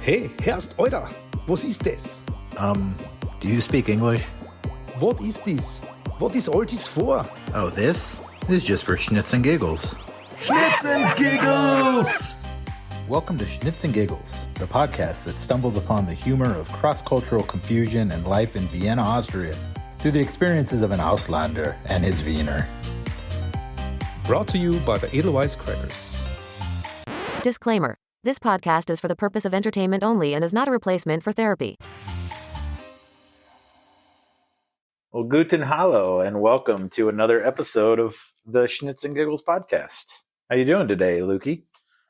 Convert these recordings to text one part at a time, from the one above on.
Hey, Herrst, Alter, was ist das? Do you speak English? What is this? What is all this for? Oh, this is just for Schnitz and Giggles. Schnitzel and Giggles! Welcome to Schnitz and Giggles, the podcast that stumbles upon the humor of cross-cultural confusion and life in Vienna, Austria, through the experiences of an Auslander and his Wiener. Brought to you by the Edelweiss Crackers. Disclaimer. This podcast is for the purpose of entertainment only and is not a replacement for therapy. Well, guten hallo, and welcome to another episode of the Schnitz and Giggles podcast. How you doing today, Lukey?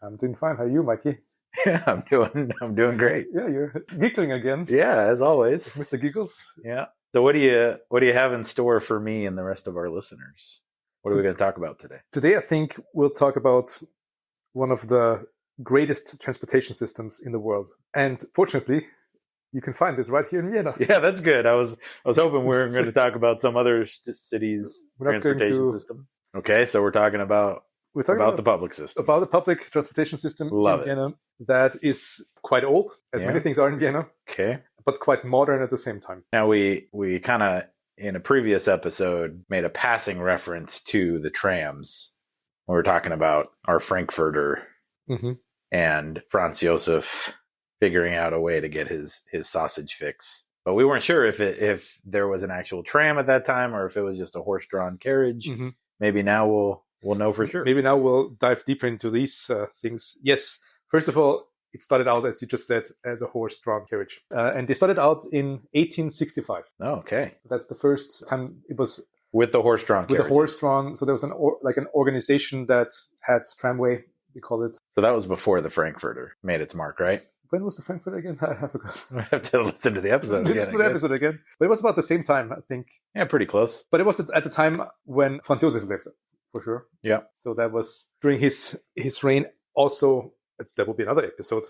I'm doing fine. How are you, Mikey? Yeah, I'm doing great. Yeah, you're giggling again. Yeah, as always. Mr. Giggles. Yeah. So what do you have in store for me and the rest of our listeners? What are we going to talk about today? Today, I think we'll talk about one of the greatest transportation systems in the world. And fortunately, you can find this right here in Vienna. Yeah, that's good. I was hoping we were going to talk about some other city's transportation system. Okay, so we're talking about the public system. About the public transportation system Love in Vienna that is quite old, as many things are in Vienna. Okay. But quite modern at the same time. Now, we kind of, in a previous episode, made a passing reference to the trams. We were talking about our Frankfurter and Franz Josef figuring out a way to get his sausage fix. But we weren't sure if there was an actual tram at that time or if it was just a horse-drawn carriage. Maybe now we'll know for sure. Maybe now we'll dive deeper into these things. Yes, first of all, it started out, as you just said, as a horse-drawn carriage. And they started out in 1865. Oh, okay. So that's the first time it was... With the horse-drawn carriage. With the horse-drawn. So there was an organization that had tramway, we call it. So that was before the Frankfurter made its mark, right? When was the Frankfurter again? I forgot. I have to listen to the episode again. But it was about the same time, I think. Yeah, pretty close. But it was at the time when Franz Josef lived, for sure. Yeah. So that was during his reign. Also, that will be another episode.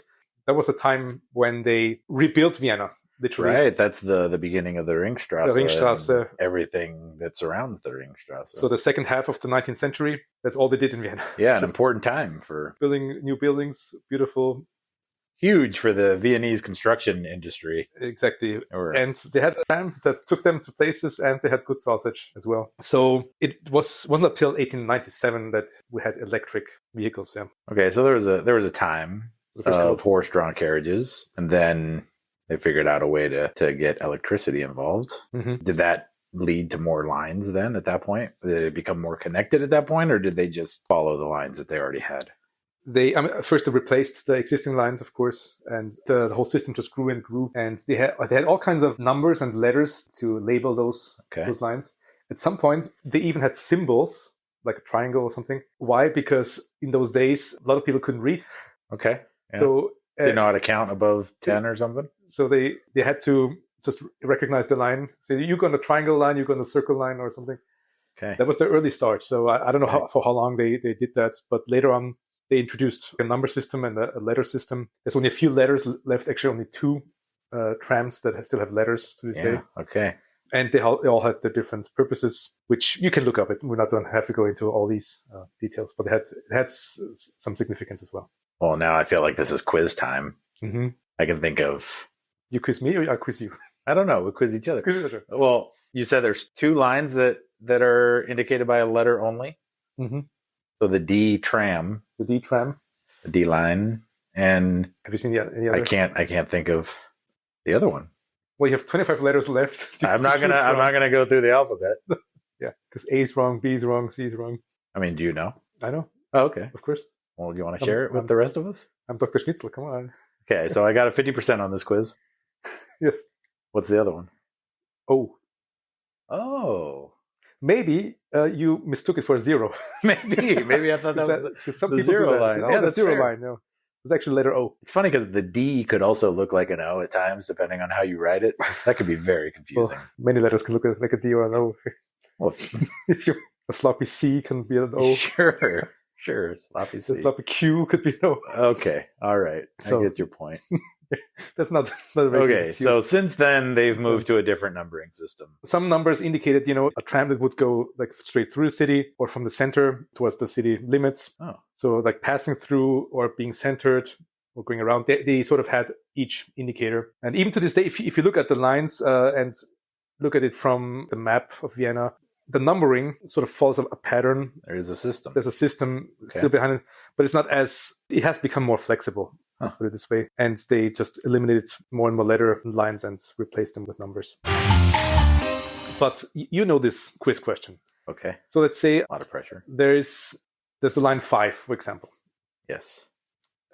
That was the time when they rebuilt Vienna, literally. Right. That's the beginning of the Ringstrasse. The Ringstrasse. Everything that surrounds the Ringstrasse. So the second half of the 19th century, that's all they did in Vienna. Yeah, an important time for building new buildings, beautiful. Huge for the Viennese construction industry. Exactly. And they had a tram that took them to places, and they had good sausage as well. So it wasn't until 1897 that we had electric vehicles. Yeah. Okay, so there was a time of horse-drawn carriages, and then they figured out a way to get electricity involved. Did that lead to more lines then at that point? Did it become more connected at that point, or did they just follow the lines that they already had? First they replaced the existing lines, of course, and the whole system just grew and grew. And they had all kinds of numbers and letters to label those lines. At some point, they even had symbols, like a triangle or something. Why? Because in those days, a lot of people couldn't read. Okay. Yeah. So they know how to count above 10 or something? So they had to just recognize the line. So you go on the triangle line, you go on the circle line or something. Okay. That was their early start. So I don't know for how long they did that, but later on, they introduced a number system and a letter system. There's only a few letters left, actually only two trams that still have letters to this day. Okay. And they all had their different purposes, which you can look up. We're not going to have to go into all these details, but it had some significance as well. Well, now I feel like this is quiz time. I can think of... You quiz me or I quiz you? I don't know. We quiz each other. Well, you said there's two lines that are indicated by a letter only? So the D tram. The D tram. The D line. And have you seen any other? I can't think of the other one. Well, you have 25 letters left. I'm not gonna go through the alphabet. Yeah, because A is wrong, B is wrong, C is wrong. I mean, do you know? I know. Oh, okay. Of course. Well, do you want to share it with the rest of us? I'm Dr. Schnitzel. Come on. Okay, so I got a 50% on this quiz. Yes. What's the other one? Oh. Maybe you mistook it for a zero. Maybe I thought that was the zero line. Yeah, the zero line. No, it's actually letter O. It's funny because the D could also look like an O at times, depending on how you write it. That could be very confusing. Well, many letters can look like a D or an O. Well, a sloppy C can be an O. Sure. Sloppy C. A sloppy Q could be an O. Okay. All right. I get your point. That's not a very good excuse. So since then they've moved to a different numbering system. Some numbers indicated, a tram that would go like straight through the city or from the center towards the city limits. Oh. So like passing through or being centered or going around. They sort of had each indicator. And even to this day, if you look at the lines and look at it from the map of Vienna, the numbering sort of follows a pattern. There is a system. There's a system still behind it, but it's not it has become more flexible. Let's put it this way. And they just eliminated more and more letter lines and replaced them with numbers. But you know this quiz question. Okay. So let's say a lot of pressure. There's the line 5, for example. Yes.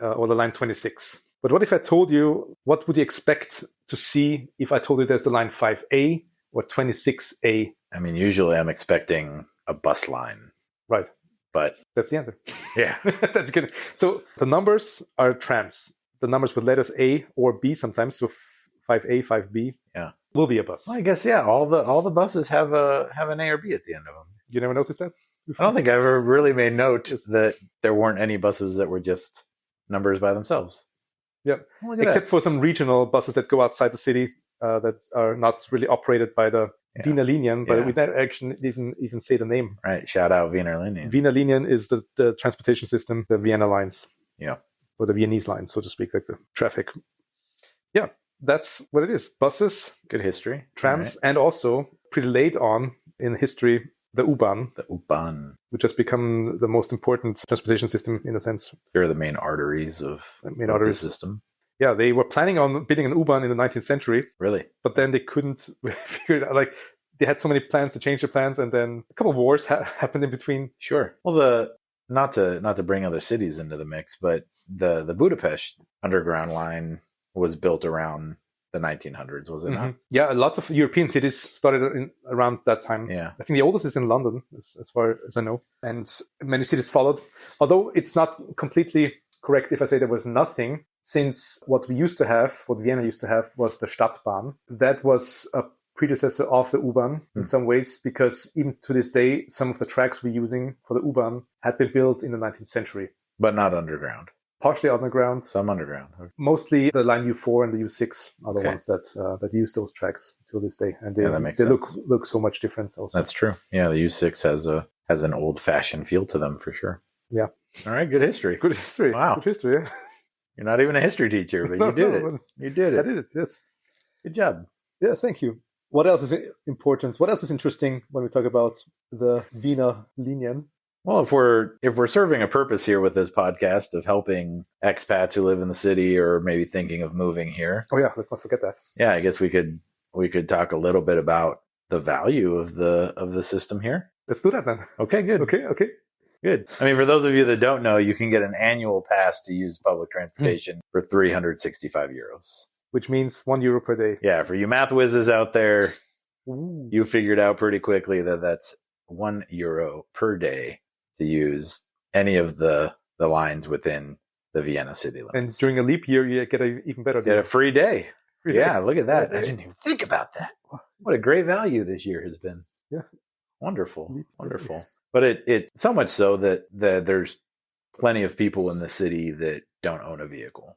Or the line 26. But what if I told you, what would you expect to see if I told you there's the line 5A or 26A? I mean, usually I'm expecting a bus line. Right. But that's the answer. Yeah. That's good. So the numbers are trams. The numbers with letters A or B sometimes. So 5A, 5B will be a bus. Well, I guess, all the buses have an A or B at the end of them. You never noticed that? I don't think I ever really made note that there weren't any buses that were just numbers by themselves. Yeah. Except for some regional buses that go outside the city that are not really operated by the Wiener Linien, but we never actually even say the name. Right. Shout out Wiener Linien. Wiener Linien is the transportation system, the Vienna lines. Yeah. Or the Viennese lines, so to speak, like the traffic. Yeah, that's what it is. Buses. Good history. Trams, and also pretty late on in history, the U-Bahn. The U-Bahn. Which has become the most important transportation system in a sense. They're the main arteries of the system. Yeah, they were planning on building an U-Bahn in the 19th century. Really? But then they couldn't figure it out. Like, they had so many plans to change their plans, and then a couple of wars happened in between. Sure. Well, not to bring other cities into the mix, but the Budapest underground line was built around the 1900s, was it not? Yeah, lots of European cities started around that time. Yeah. I think the oldest is in London, as far as I know. And many cities followed. Although it's not completely correct if I say there was nothing, since what Vienna used to have was the Stadtbahn. That was a predecessor of the U-Bahn in some ways, because even to this day, some of the tracks we're using for the U-Bahn had been built in the 19th century. But not underground. Partially underground. Some underground. Mostly the line U4 and the U6 are the ones that use those tracks till this day. And they look so much different also. That's true. Yeah, the U6 has an old-fashioned feel to them for sure. Yeah. All right, good history. Good history. Wow. Good history, yeah. You're not even a history teacher, but you did it. You did it. I did it, yes. Good job. Yeah, thank you. What else is important? What else is interesting when we talk about the Wiener Linien? Well, if we're serving a purpose here with this podcast of helping expats who live in the city or maybe thinking of moving here. Oh yeah, let's not forget that. Yeah, I guess we could talk a little bit about the value of the system here. Let's do that then. Okay, good. Okay. Good. I mean, for those of you that don't know, you can get an annual pass to use public transportation for 365 euros. Which means €1 per day. Yeah, for you math whizzes out there, you figured out pretty quickly that that's €1 per day to use any of the lines within the Vienna city limits. And during a leap year, you get an even better deal. Get a free day. Yeah, look at that. I didn't even think about that. What a great value this year has been. Yeah. Wonderful. Wonderful. But it so much so that there's plenty of people in the city that don't own a vehicle,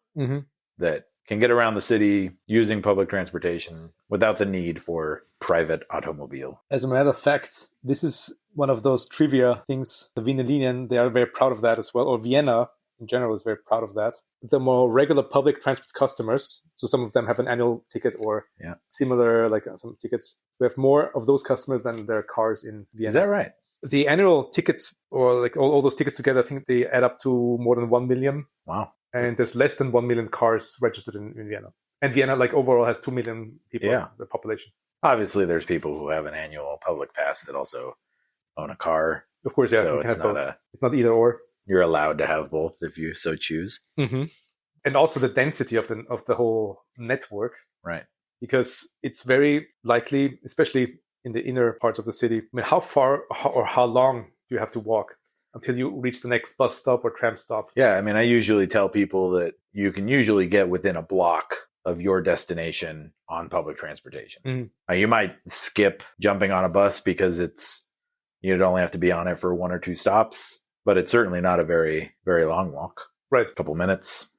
that can get around the city using public transportation without the need for private automobile. As a matter of fact, this is one of those trivia things. The Wiener Linien, they are very proud of that as well, or Vienna in general is very proud of that. The more regular public transport customers, so some of them have an annual ticket or similar, like some tickets. We have more of those customers than there are cars in Vienna. Is that right? The annual tickets, or like all those tickets together, I think they add up to more than 1 million. Wow. And there's less than 1 million cars registered in Vienna. And Vienna, like overall, has 2 million people, the population. Obviously, there's people who have an annual public pass that also own a car. Of course, yeah. So it's not either or. You're allowed to have both if you so choose. Mm-hmm. And also the density of the whole network. Right. Because it's very likely, especially in the inner parts of the city, I mean, how far or how long do you have to walk until you reach the next bus stop or tram stop? Yeah, I mean, I usually tell people that you can usually get within a block of your destination on public transportation. Mm-hmm. You might skip jumping on a bus because you'd only have to be on it for 1 or 2 stops, but it's certainly not a very, very long walk. Right. A couple minutes,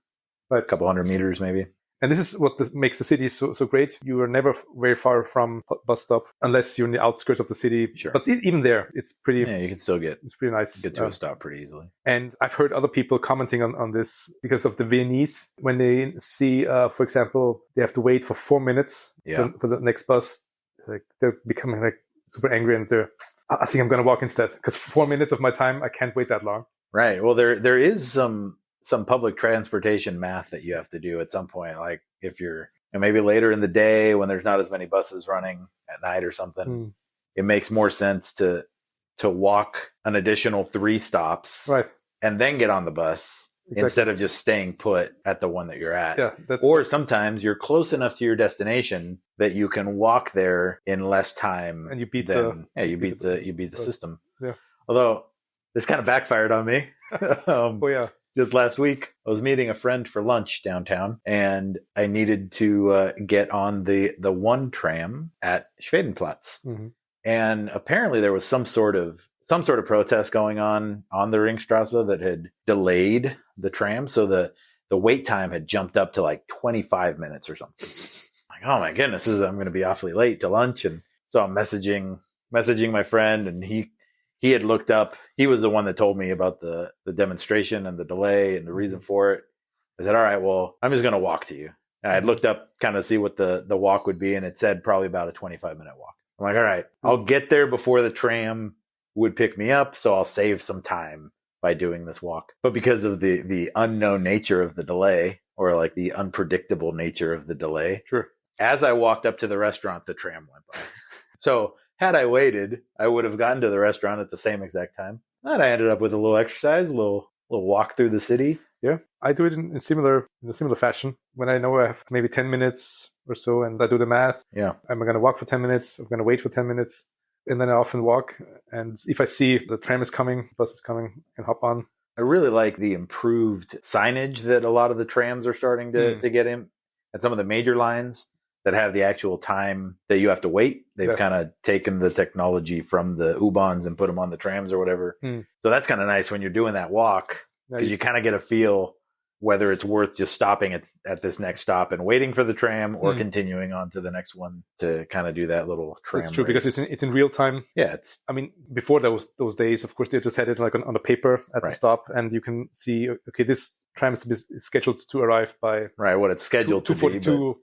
right. a couple 100 meters maybe. And this is what makes the city so great. You are never very far from bus stop unless you're in the outskirts of the city. Sure. But even there, it's pretty. Yeah, you can still It's pretty nice. get to a stop pretty easily. And I've heard other people commenting on this because of the Viennese. When they see, for example, they have to wait for 4 minutes for the next bus, like they're becoming like super angry, and I think I'm going to walk instead because 4 minutes of my time, I can't wait that long. Right. Well, there is some public transportation math that you have to do at some point. Like if you're maybe later in the day when there's not as many buses running at night or something, it makes more sense to walk an additional 3 stops, right, and then get on the bus instead of just staying put at the one that you're at. Yeah, or sometimes you're close enough to your destination that you can walk there in less time, and you beat the system. Yeah. Although this kind of backfired on me. Just last week, I was meeting a friend for lunch downtown, and I needed to get on the 1 tram at Schwedenplatz. Mm-hmm. And apparently there was some sort of protest going on the Ringstrasse that had delayed the tram. So the wait time had jumped up to like 25 minutes or something. Like, oh my goodness, I'm going to be awfully late to lunch. And so I'm messaging my friend, and he had looked up. He was the one that told me about the demonstration and the delay and the reason for it. I said, all right, well, I'm just going to walk to you. And I had looked up kind of see what the walk would be, and it said probably about a 25-minute walk. I'm like, all right, I'll get there before the tram would pick me up, so I'll save some time by doing this walk. But because of the unknown nature of the delay, or like the unpredictable nature of the delay, sure, as I walked up to the restaurant, the tram went by. So had I waited, I would have gotten to the restaurant at the same exact time. And I ended up with a little exercise, a little walk through the city. Yeah, I do it in a similar fashion. When I know I have maybe 10 minutes or so, and I do the math. Yeah, I'm going to walk for 10 minutes. I'm going to wait for 10 minutes, and then I often walk. And if I see the tram is coming, bus is coming, I can hop on. I really like the improved signage that a lot of the trams are starting to get in at some of the major lines that have the actual time that you have to wait. They've kind of taken the technology from the U-Bahns and put them on the trams or whatever. So that's kind of nice when you're doing that walk, because you kind of get a feel whether it's worth just stopping at this next stop and waiting for the tram, or continuing on to the next one to kind of do that little tram. It's true, race. because it's in real time. Yeah, before those days, of course, they just had it like on the paper at the stop, and you can see, okay, this tram is scheduled to arrive by what it's scheduled to be. 2:42.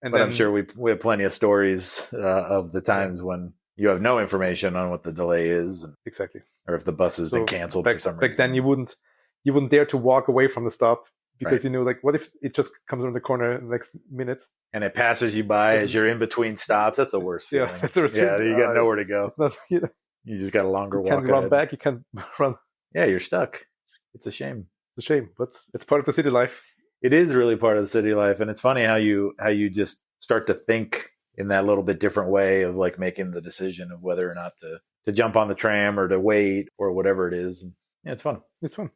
But I'm sure we have plenty of stories of the times when you have no information on what the delay is. Exactly. Or if the bus has been canceled for some reason. Back then, you wouldn't dare to walk away from the stop, because you know, like, what if it just comes around the corner in the next minute? And it passes you by as you're in between stops. That's the worst feeling. That's the worst feeling. You got nowhere to go. It's not, you just got a longer walk. You can't run back. You can't run. Yeah, you're stuck. It's a shame. It's a shame, but it's part of the city life. It is really part of the city life. And it's funny how you just start to think in that little bit different way of like making the decision of whether or not to jump on the tram or to wait or whatever it is. And yeah, it's fun. It's fun.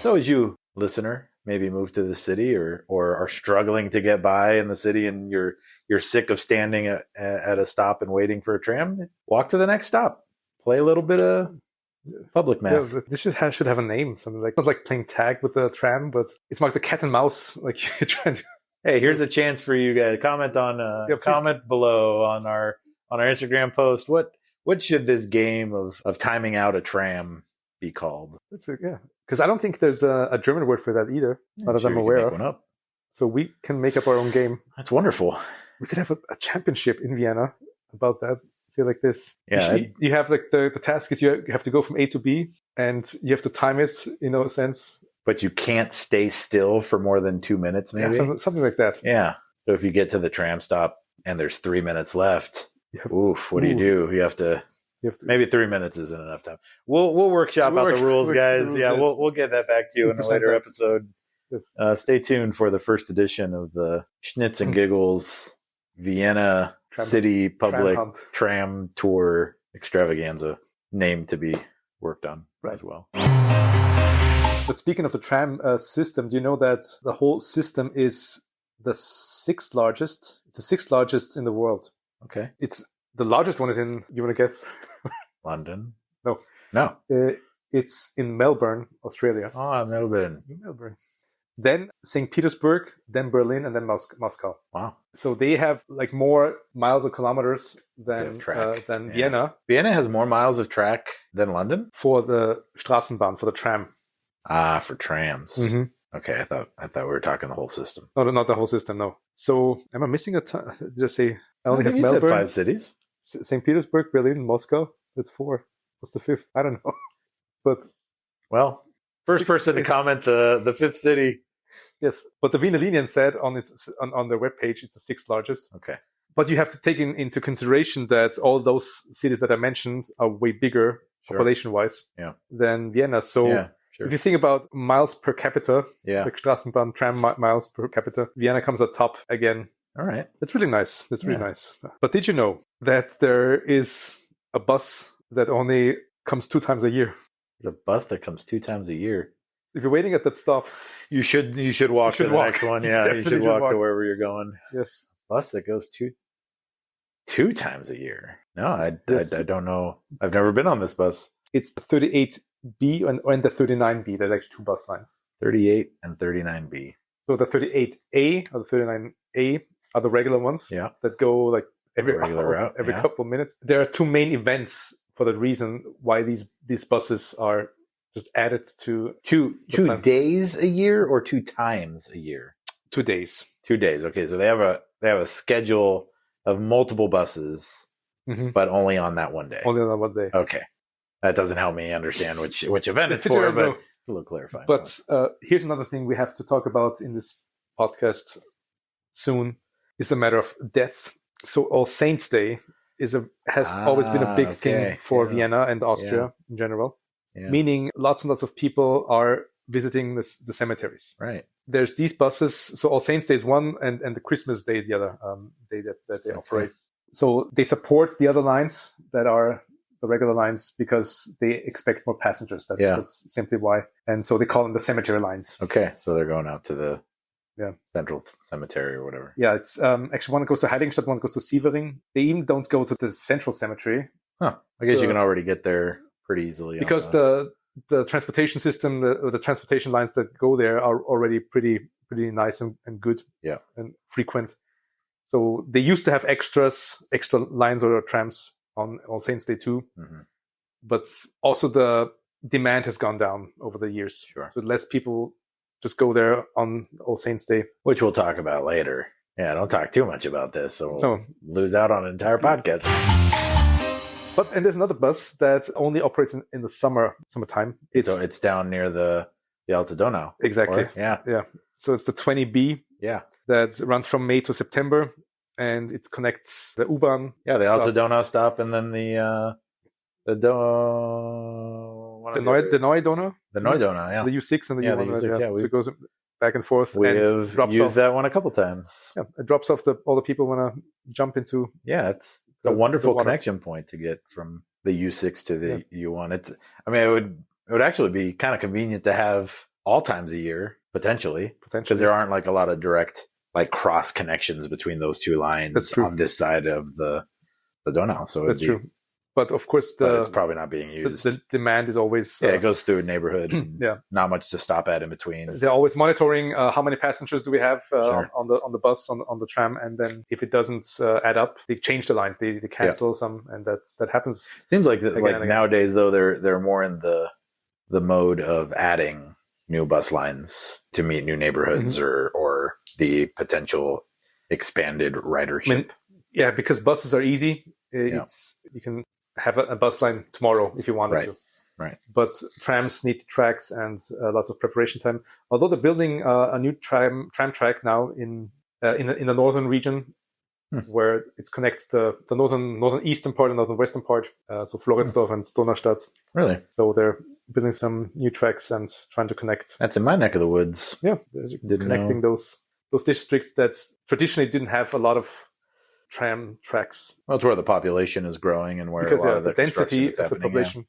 So as you, listener, maybe move to the city or are struggling to get by in the city, and you're sick of standing at a stop and waiting for a tram, walk to the next stop. Play a little bit of public math. Yeah, this should have a name. Something like, not like playing tag with a tram, but it's like the cat and mouse. Like you're trying to. Hey, here's a chance for you guys. Comment below on our Instagram post. What should this game of timing out a tram be called? Because I don't think there's a German word for that either, not that I'm aware of. So we can make up our own game. That's wonderful. We could have a championship in Vienna about that. Say like this. Yeah. You have like the task is you have to go from A to B, and you have to time it in a sense. But you can't stay still for more than 2 minutes, maybe? Yeah, something like that. Yeah. So if you get to the tram stop and there's 3 minutes left, what do you do? You have to maybe 3 minutes isn't enough time. We'll workshop out the rules, guys. We'll get that back to you in a later episode. Yes. Stay tuned for the first edition of the Schnitzel and Giggles Vienna City Public Tram Tour Extravaganza, name to be worked on as well. But speaking of the tram system, do you know that the whole system is the 6th largest? It's the 6th largest in the world. Okay. It's the largest one is in, you want to guess? London? No. It's in Melbourne, Australia. Oh, Melbourne. then St. Petersburg, then Berlin, and then Moscow. Wow. So they have like more miles or kilometers than Vienna. Vienna has more miles of track than London? For the Straßenbahn, for the tram. Ah, for trams. Mm-hmm. Okay, I thought we were talking the whole system. No, not the whole system, no. So am I missing a ton? Did I say I only have you Melbourne? said 5 cities. St. Petersburg, Berlin, Moscow. That's 4. What's the 5th? I don't know. But well, first person to comment the 5th city. Yes, but the Wiener Linien said on their webpage it's the 6th largest. Okay. But you have to take into consideration that all those cities that I mentioned are way bigger population-wise than Vienna. So if you think about miles per capita, the Straßenbahn tram miles per capita, Vienna comes at top again. All right. That's really nice. That's really nice. But did you know that there is a bus that only comes 2 times a year? The bus that comes 2 times a year. If you're waiting at that stop, you should walk to the next one. Yeah, you should walk to wherever you're going. Yes. Bus that goes two times a year. No, I don't know. I've never been on this bus. It's the 38B and the 39B. There's actually 2 bus lines. 38 and 39B. So the 38A or the 39A are the regular ones that go like every couple of minutes. There are 2 main events for the reason why these buses are just added to 2 days a year or 2 times a year. 2 days. 2 days. Okay, so they have a schedule of multiple buses, but only on that one day. Only on that one day. Okay, that doesn't help me understand which event it's for, but a little clarifying. But here's another thing we have to talk about in this podcast soon: is the matter of death. So All Saints' Day has always been a big thing for Vienna and Austria in general. Yeah. Meaning lots and lots of people are visiting the cemeteries. Right. There's these buses. So All Saints' Day is one, and the Christmas Day is the other day that they operate. So they support the other lines that are the regular lines because they expect more passengers. That's simply why. And so they call them the cemetery lines. Okay. So they're going out to the central cemetery or whatever. Yeah. It's actually one goes to Heiligenstadt, one goes to Sievering. They even don't go to the central cemetery. Huh. I guess you can already get there pretty easily. Because the transportation system, the transportation lines that go there are already pretty nice and good and frequent. So they used to have extra lines or trams on All Saints' Day too. Mm-hmm. But also the demand has gone down over the years. Sure. So less people just go there on All Saints' Day. Which we'll talk about later. Yeah, don't talk too much about this. So we'll lose out on an entire podcast. And there's another bus that only operates in the summertime. So it's down near the Alta Donau. Exactly. Yeah. So it's the 20B. Yeah. That runs from May to September, and it connects the U-Bahn. Yeah, the Alta Donau stop, and then the Neue Donau. The Neue Donau. Yeah. The U6 and the U1. The U6, so it goes back and forth. We and have drops used off. that one a couple times. Yeah, it drops off all the people want to jump into. Yeah, it's a wonderful connection point to get from the U6 to the U1. It would actually be kind of convenient to have all times a year, potentially, because there aren't like a lot of direct like cross connections between those 2 lines on this side of the Donau. So that's true. But of course, it's probably not being used. The demand is always it goes through a neighborhood. Not much to stop at in between. They're always monitoring how many passengers do we have on the bus on the tram, and then if it doesn't add up, they change the lines. They cancel some, and that happens. Seems like nowadays though they're more in the mode of adding new bus lines to meet new neighborhoods or the potential expanded ridership. Because buses are easy. You can have a bus line tomorrow if you wanted to. Right. But trams need tracks and lots of preparation time. Although they're building a new tram track now in the northern region, where it connects the northeastern part and northwestern part, so Floridsdorf and Donaustadt. Really? So they're building some new tracks and trying to connect. That's in my neck of the woods. Yeah, connecting those districts that traditionally didn't have a lot of tram tracks. Well, it's where the population is growing and where because a lot of the density of the population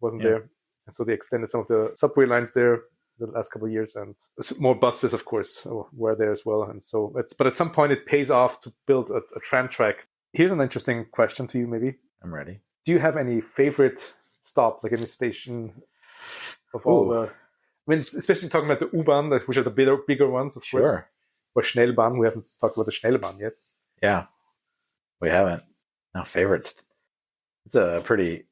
wasn't there, and so they extended some of the subway lines there the last couple of years, and more buses, of course, were there as well. And so but at some point it pays off to build a tram track. Here's an interesting question to you, maybe. I'm ready. Do you have any favorite stop, like any station of all the? I mean, especially talking about the U-Bahn, which are the bigger ones, of course. Or Schnellbahn. We haven't talked about the Schnellbahn yet. Yeah, we haven't. No, favorites. It's a pretty...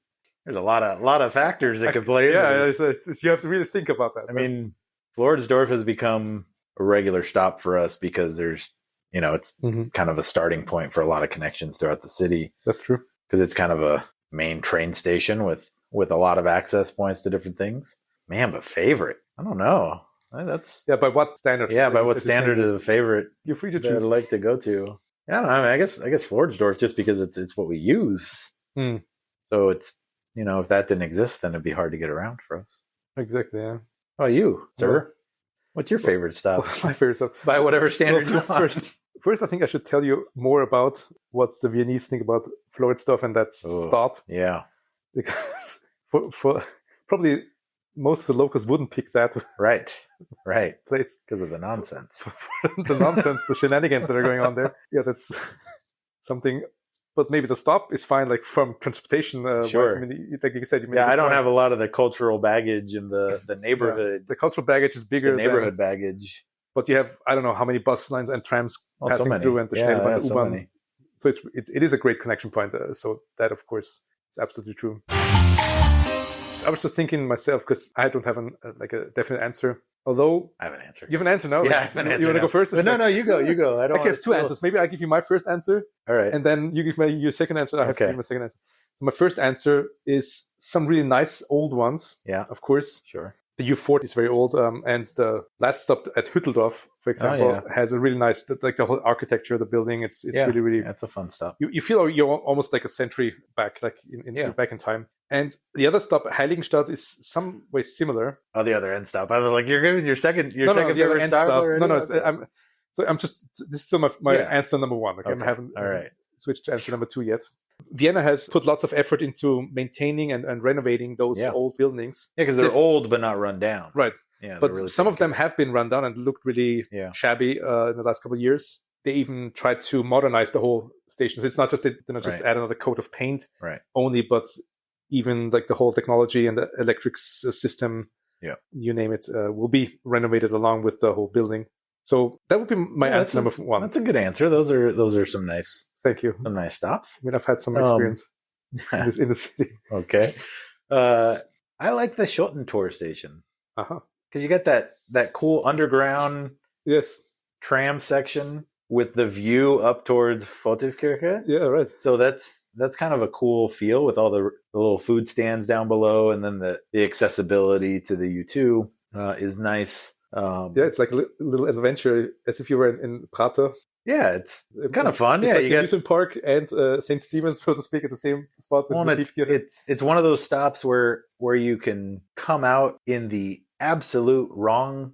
There's a lot of factors that could play into this. You have to really think about that. I mean, Floridsdorf has become a regular stop for us because there's, it's kind of a starting point for a lot of connections throughout the city. That's true. Because it's kind of a main train station with a lot of access points to different things. Man, but favorite? I don't know. That's by what standard? Yeah, by what standard is a favorite? You're free to choose. I'd like to go to. Yeah, I don't know. I mean, I guess Floridsdorf just because it's what we use. So it's if that didn't exist, then it'd be hard to get around for us. Exactly. Yeah. How about you, sir? What's your favorite stop? My favorite stop, by whatever standard you want. First, I think I should tell you more about what the Viennese think about Floridsdorf and that stop. Yeah, because for probably most of the locals wouldn't pick that right place because of the nonsense, the shenanigans that are going on there. Yeah, that's something. But maybe the stop is fine, like from transportation. Sure. I mean, like you said, I don't have a lot of the cultural baggage in the neighborhood. Yeah. The cultural baggage is bigger. The neighborhood baggage. But you have, I don't know how many bus lines and trams passing through, and the Schnellbahn, so many. So it is a great connection point. So that, of course, is absolutely true. I was just thinking myself, because I don't have a definite answer. Although I have an answer. You have an answer now? Yeah, I have an answer. You want to go first? No, you go. I don't. I have two answers. Maybe I give you my first answer. All right. And then you give me your second answer. I have to give my second answer. So my first answer is some really nice old ones. Yeah. Of course. Sure. The U40 is very old. And the last stop at Hütteldorf, for example, has a really nice, like the whole architecture of the building. It's really, really... That's a fun stop. You feel you're almost like a century back, like back in time. And the other stop, Heiligenstadt, is some way similar. Oh, the other end stop. I was like, you're giving your second favorite stop already? No, this is still my answer number one. Okay? I haven't switched to answer number two yet. Vienna has put lots of effort into maintaining and renovating those old buildings. Yeah, because they're old but not run down. Right. Yeah, but really some of them have been run down and looked really shabby in the last couple of years. They even tried to modernize the whole station. So it's not just add another coat of paint only, but even like the whole technology and the electric system, you name it, will be renovated along with the whole building. So that would be my answer number one. That's a good answer. Those are some nice. Thank you. Some nice stops. I mean, I've had some experience in the city. Okay. I like the Schottentor station. Because you got that cool underground tram section with the view up towards Votivkirche. Yeah, right. So that's kind of a cool feel with all the little food stands down below, and then the accessibility to the U2 is nice. It's like a little adventure, as if you were in Prater. Yeah, it's kind of fun. It's yeah, like the amusement park and St. Stephen's, so to speak, at the same spot. It's one of those stops where you can come out in the absolute wrong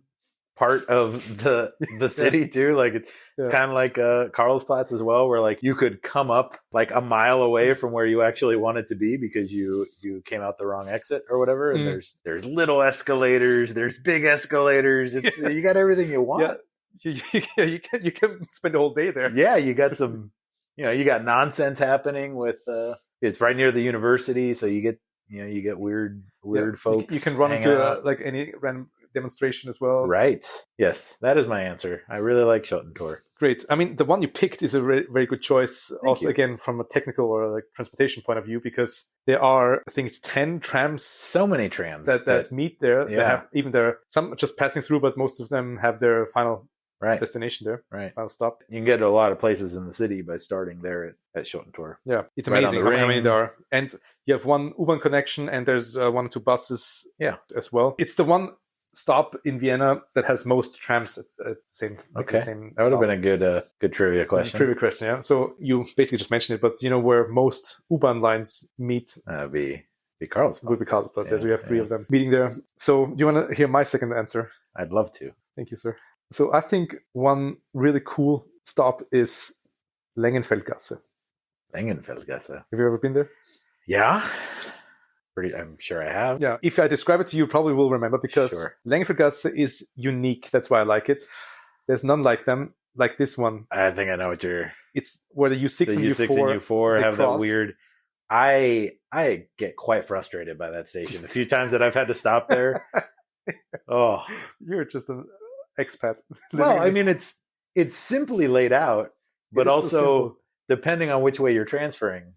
part of the city too. Like it's kind of like Karlsplatz as well, where like you could come up like a mile away from where you actually wanted to be because you came out the wrong exit or whatever. And there's little escalators, there's big escalators. You got everything you want. Yeah. You can spend the whole day there. Yeah, you got some, you got nonsense happening with. It's right near the university, so you get weird folks. You can run into like any random demonstration as well. Right. Yes, that is my answer. I really like Schottentor. Great. I mean, the one you picked is a very good choice. Again, from a technical or like transportation point of view, because there are, I think it's 10 trams. So many trams that meet there. Yeah. They have some just passing through, but most of them have their final destination there. Right. Final stop. You can get to a lot of places in the city by starting there at Schottentor. Yeah. It's amazing how many there are. And you have one U-Bahn connection, and there's 1 or 2 buses as well. It's the one stop in Vienna that has most trams at the same. Okay, same that would have been a good trivia question. Yeah. So you basically just mentioned it, but where most U-Bahn lines meet? Be Karlsplatz. Would be Karlsplatz. Yes, we have 3 of them meeting there. So you want to hear my second answer? I'd love to. Thank you, sir. So I think one really cool stop is Lengenfeldgasse. Lengenfeldgasse. Have you ever been there? Yeah. I'm sure I have. Yeah. If I describe it to you, you probably will remember, because Lengenfeldgasse is unique. That's why I like it. There's none like them, like this one. I think I know what It's where the U6 and U4 have that weird. I get quite frustrated by that station. A few times that I've had to stop there, Oh, You're just an expat. well, I mean, it's simply laid out, but also depending on which way you're transferring,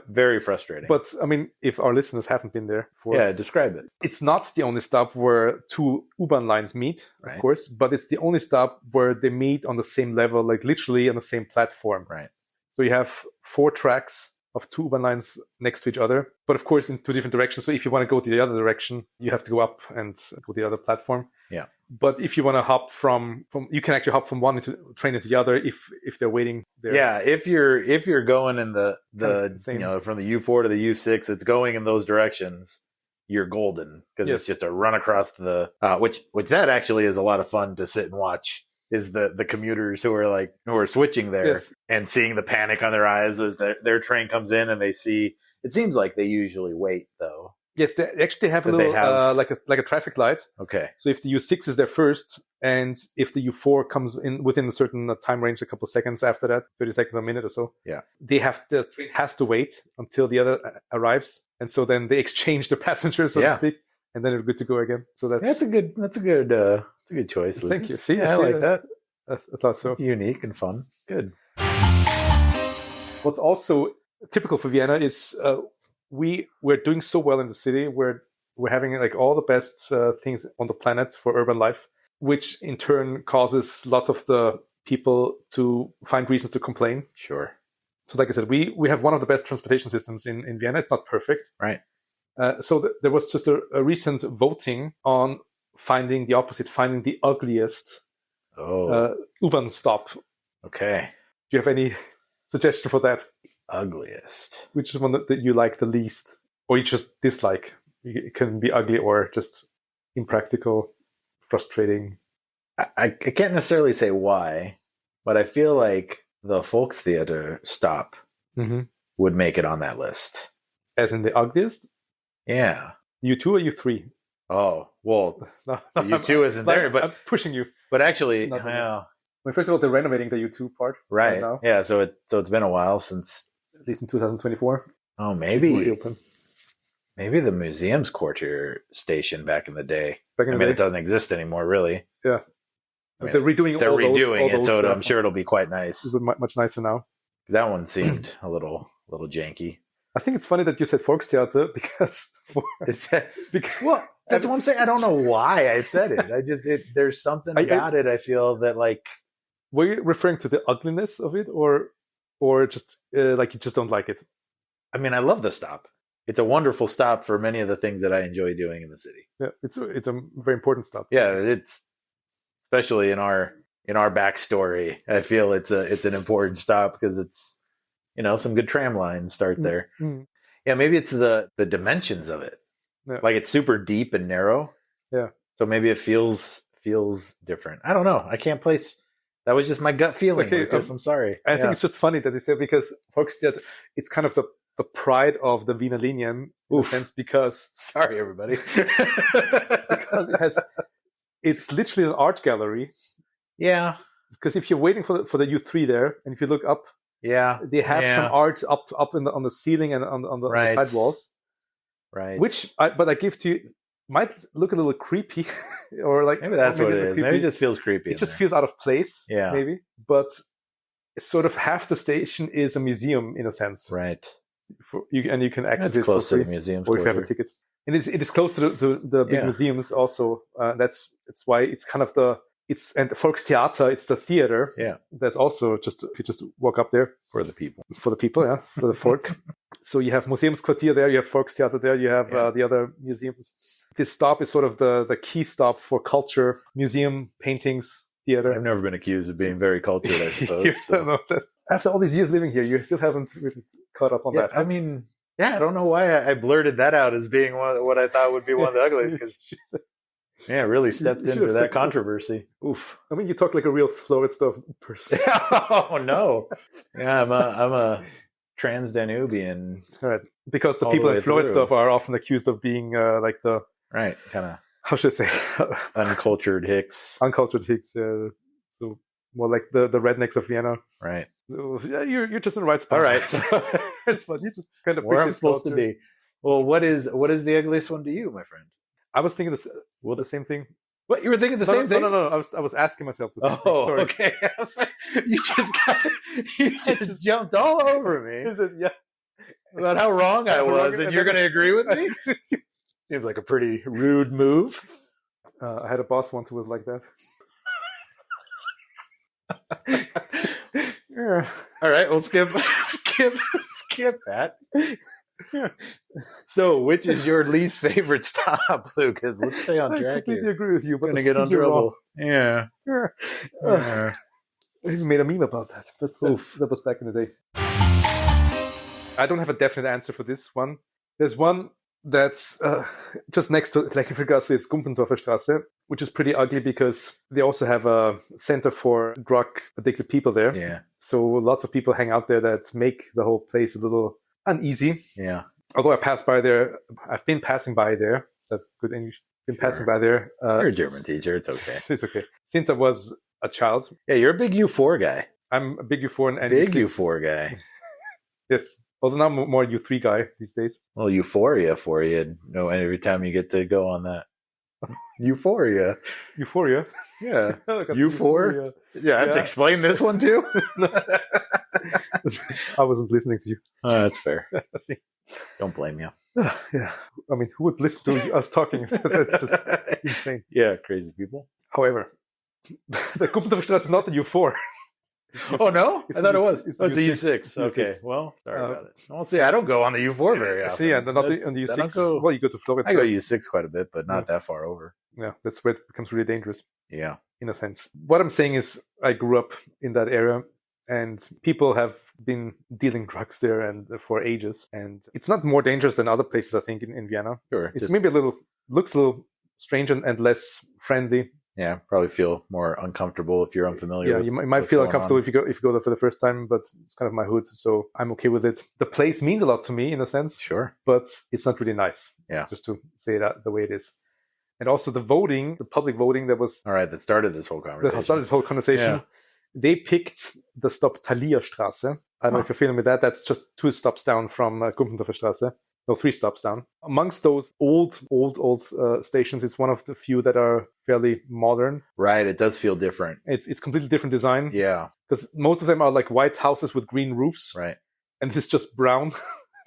very frustrating. But I mean, if our listeners haven't been there, describe it. It's not the only stop where two U-Bahn lines meet, of course, but it's the only stop where they meet on the same level, like literally on the same platform. Right. So you have 4 tracks of 2 U-Bahn lines next to each other, but of course in 2 different directions. So if you want to go to the other direction, you have to go up and go to the other platform. Yeah. But if you want to hop from you can actually hop from one train into the other if they're waiting there. Yeah, if you're going in the from the U4 to the U6, it's going in those directions. You're golden because it's just a run across the which that actually is a lot of fun to sit and watch. Is the commuters who are switching there and seeing the panic on their eyes as their train comes in and they see. It seems like they usually wait though. Yes, they actually have a little like a traffic light. Okay. So if the U6 is there first, and if the U4 comes in within a certain time range, a couple of seconds after that, 30 seconds or a minute or so, the train has to wait until the other arrives, and so then they exchange the passengers, so to speak, and then they're good to go again. So that's a good choice. Thank you. See, I like that. I thought so. It's unique and fun. Good. What's also typical for Vienna is we're doing so well in the city. We're having like all the best things on the planet for urban life, which in turn causes lots of the people to find reasons to complain. Sure. So like I said, we have one of the best transportation systems in Vienna. It's not perfect. Right. So there was just a recent voting on finding the ugliest U-Bahn stop. Okay. Do you have any suggestion for that? Ugliest. Which is one that you like the least, or you just dislike? It can be ugly or just impractical, frustrating. I can't necessarily say why, but I feel like the Volkstheater stop would make it on that list. As in the ugliest? Yeah. U2 or U3? Oh, well, U2 isn't there, but I'm pushing you. But actually, first of all, they're renovating the U2 part. Right. Now. Yeah, so it's been a while since... At least in 2024. Oh, maybe the museum's quarter station back in the day. It doesn't exist anymore, really. Yeah. They're redoing it, so I'm sure it'll be quite nice. It's much nicer now. That one seemed a little janky. I think it's funny that you said Volkstheater because that's what I'm saying. I don't know why I said it. There's something about it. I feel that like. Were you referring to the ugliness of it, or just like you just don't like it? I mean, I love the stop. It's a wonderful stop for many of the things that I enjoy doing in the city. Yeah, it's a very important stop. Yeah, it's especially in our backstory. I feel it's an important stop because it's some good tram lines start there. Mm-hmm. Yeah, maybe it's the dimensions of it. Yeah. Like it's super deep and narrow. Yeah. So maybe it feels different. I don't know. I can't place. That was just my gut feeling. Okay, I'm sorry. I think it's just funny that they said because Volkstheater, it's kind of the pride of the Wiener Linien in a sense because sorry everybody because it's literally an art gallery. Yeah. Because if you're waiting for the U3 there, and if you look up, they have some art up on the ceiling and on the side walls. Right. Which I give to you. Might look a little creepy, or like maybe that's what it is. Maybe it just feels creepy. It just feels out of place. Yeah, maybe. But sort of half the station is a museum in a sense, right? And you can access it close to the museum, or if you have a ticket. And it is close to the big museums also. That's why it's kind of and the Volkstheater. It's the theater. Yeah, that's also just if you just walk up there for the people. For the folk. So you have Museumsquartier there, you have Volkstheater there, you have the other museums. This stop is sort of the key stop for culture, museum, paintings, theater. I've never been accused of being very cultured, I suppose. After all these years living here, you still haven't really caught up on that. I mean, I don't know why I blurted that out as being what I thought would be one of the ugliest. Because really stepped into that controversy. Oof. I mean, you talk like a real Floridsdorf person. Oh no! Yeah, I'm a Trans-Danubian. Right, because the people in Floridsdorf are often accused of being like the right kind of how should I say uncultured Hicks. Uncultured Hicks. So more like the rednecks of Vienna. Right. So, you're just in the right spot. All right. It's fun. You just kind of where I'm supposed to be. Well, what is the ugliest one to you, my friend? I was thinking the same thing. What, you were thinking the same thing? No. I was asking myself the same thing. Sorry. Okay. I was like, you just jumped all over me. About how wrong I was, and you're going to agree with me? Seems like a pretty rude move. I had a boss once who was like that. Yeah. All right, we'll skip that. So, which is your least favorite stop, Lucas? Let's stay on track. I completely here. agree with you. But We're going to get on trouble. Yeah. We made a meme about that. That was back in the day. I don't have a definite answer for this one. There's one that's just next to Leckenfeldgasse, it's Gumpendorfer Straße, which is pretty ugly because they also have a center for drug-addicted people there. Yeah. So lots of people hang out there that make the whole place a little uneasy. Yeah. Although I've been passing by there. So that's good English. Been passing by there. You're a German teacher. It's okay. It's okay. Since I was a child. Yeah, you're a big U4 guy. I'm a big U4 and big U4 guy. Yes. Although now I'm more U3 guy these days. Well, euphoria for you. No, every time you get to go on that. Euphoria. Euphoria? Yeah. U4? Yeah, I have to explain this one too? I wasn't listening to you. Oh, that's fair. Don't blame you. Yeah. I mean, who would listen to us talking? That's just insane. Yeah, crazy people. However, the Gumpendorfer Straße is not the U4. Oh, no? I thought it was. It's a U6. Okay. Well, sorry about it. Well, see, I don't go on the U4 very often. See, and not on the U6. Well, you go to Florida. I go U6 quite a bit, but not that far over. Yeah, that's where it becomes really dangerous. Yeah. In a sense. What I'm saying is I grew up in that area and people have been dealing drugs there and for ages. And it's not more dangerous than other places, I think, in Vienna. Sure. It's maybe looks a little strange and less friendly. Yeah, probably feel more uncomfortable if you're unfamiliar. Yeah, you might feel uncomfortable if you go there for the first time, but it's kind of my hood, so I'm okay with it. The place means a lot to me in a sense, sure, but it's not really nice. Yeah, just to say that the way it is, and also the public voting that was that started this whole conversation. Yeah. They picked the stop Thalia Straße. I don't know if you're familiar with that. That's just 2 stops down from Gumpendorfer Straße. No, 3 stops down. Amongst those old stations, it's one of the few that are fairly modern. Right, it does feel different. It's completely different design. Yeah. Because most of them are like white houses with green roofs. Right. And it's just brown,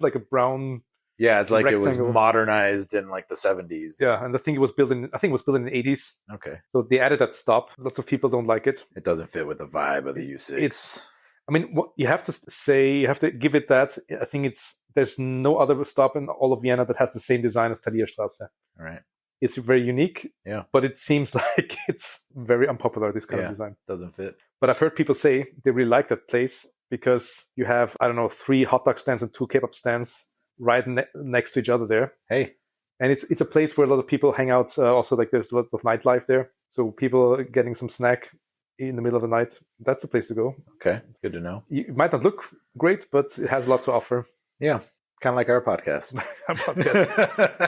like a brown. Yeah, it's like rectangle. It was modernized in like the 70s. Yeah, and I think it was built in the 80s. Okay. So they added that stop. Lots of people don't like it. It doesn't fit with the vibe of the U6. I mean, what you have to give it that. I think there's no other stop in all of Vienna that has the same design as Thalia Straße. All right. It's very unique. Yeah. But it seems like it's very unpopular, this kind of design. Doesn't fit. But I've heard people say they really like that place because you have, 3 hot dog stands and 2 kebab stands right next to each other there. Hey. And it's a place where a lot of people hang out. Also, like there's a lot of nightlife there. So people getting some snack in the middle of the night, that's the place to go. Okay, it's good to know. It might not look great, but it has lots to offer. Yeah, kind of like our podcast.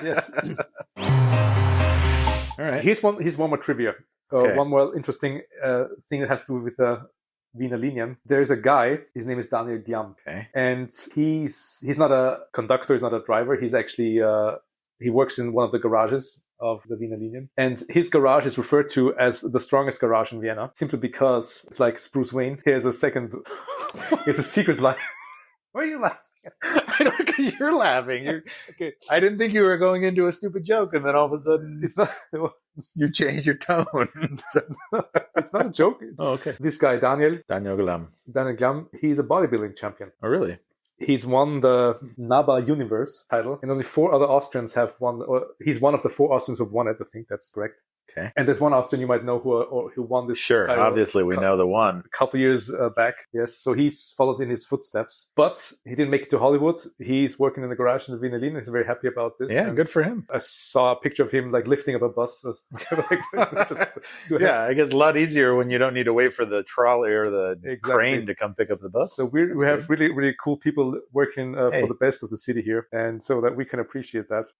Yes. All right. Here's one more trivia. Okay. One more interesting thing that has to do with Wiener Linien. There's a guy, his name is Daniel Diam. Okay. And he's not a conductor, he's not a driver. He's actually, he works in one of the garages of the Wiener Linien. And his garage is referred to as the strongest garage in Vienna, simply because it's like Bruce Wayne. He has a secret life. Why are you laughing? I don't, because you're laughing. Okay. I didn't think you were going into a stupid joke, and then all of a sudden it's not. You changed your tone. It's not a joke. Oh, okay. This guy, Daniel Glam, he's a bodybuilding champion. Oh, really? He's won the NABA Universe title, and only 4 other Austrians have won. Or he's one of the 4 Austrians who've won it. I think that's correct. Okay. And there's one Austrian you might know who won this. Sure, title obviously we know the one. A couple years back, yes. So he's followed in his footsteps, but he didn't make it to Hollywood. He's working in the garage in the Wiener Linien. He's very happy about this. Yeah, good for him. I saw a picture of him like lifting up a bus. Yeah, I guess a lot easier when you don't need to wait for the trolley or the crane to come pick up the bus. So we have really, really cool people working for the best of the city here, and so that we can appreciate that.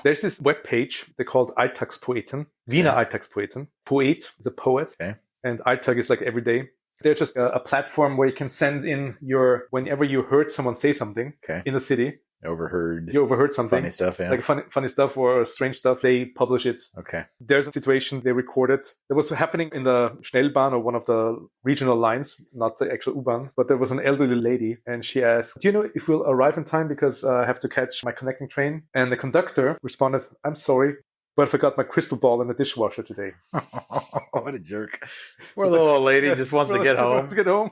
There's this web page they called Alltagspoeten, Wiener Alltagspoeten, poet, the poet, and Alltag is like every day. They're just a platform where you can send in whenever you heard someone say something in the city, overheard. You overheard something. Funny stuff, yeah. Like funny stuff or strange stuff, they publish it. Okay. There's a situation they recorded that was happening in the Schnellbahn, or one of the regional lines, not the actual U-Bahn, but there was an elderly lady, and she asked, do you know if we'll arrive in time, because I have to catch my connecting train? And the conductor responded, I'm sorry, but I forgot my crystal ball in the dishwasher today. What a jerk. Poor little old lady just wants to get home. Wants to get home.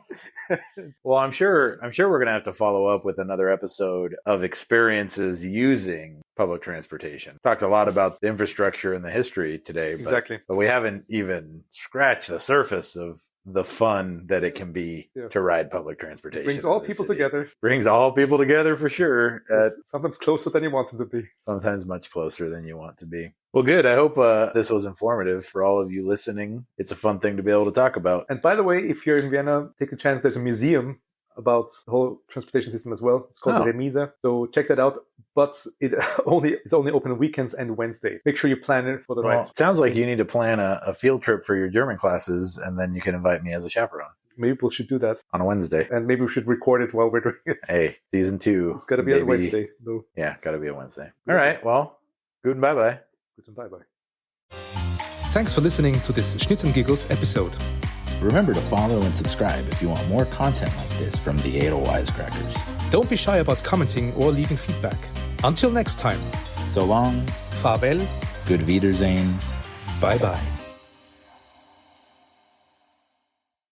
Well, I'm sure we're going to have to follow up with another episode of experiences using public transportation. Talked a lot about the infrastructure and the history today. Exactly. But we haven't even scratched the surface of the fun that it can be to ride public transportation. Brings all people together. Brings all people together for sure. Sometimes closer than you want them to be. Sometimes much closer than you want to be. Well, good. I hope this was informative for all of you listening. It's a fun thing to be able to talk about. And by the way, if you're in Vienna, take a chance. There's a museum about the whole transportation system as well. It's called the Remise. So check that out. But it's only open on weekends and Wednesdays. Make sure you plan it for the ride. It sounds like you need to plan a field trip for your German classes, and then you can invite me as a chaperone. Maybe we should do that on a Wednesday. And maybe we should record it while we're doing it. Hey, season 2. It's got to be a Wednesday, though. Yeah, got to be a Wednesday. All right. Well, good and bye-bye. Good and bye-bye. Thanks for listening to this Schnitzel Giggles episode. Remember to follow and subscribe if you want more content like this from the Edelweisscrackers. Don't be shy about commenting or leaving feedback. Until next time. So long. Farewell. Good Wiedersehen. Bye-bye.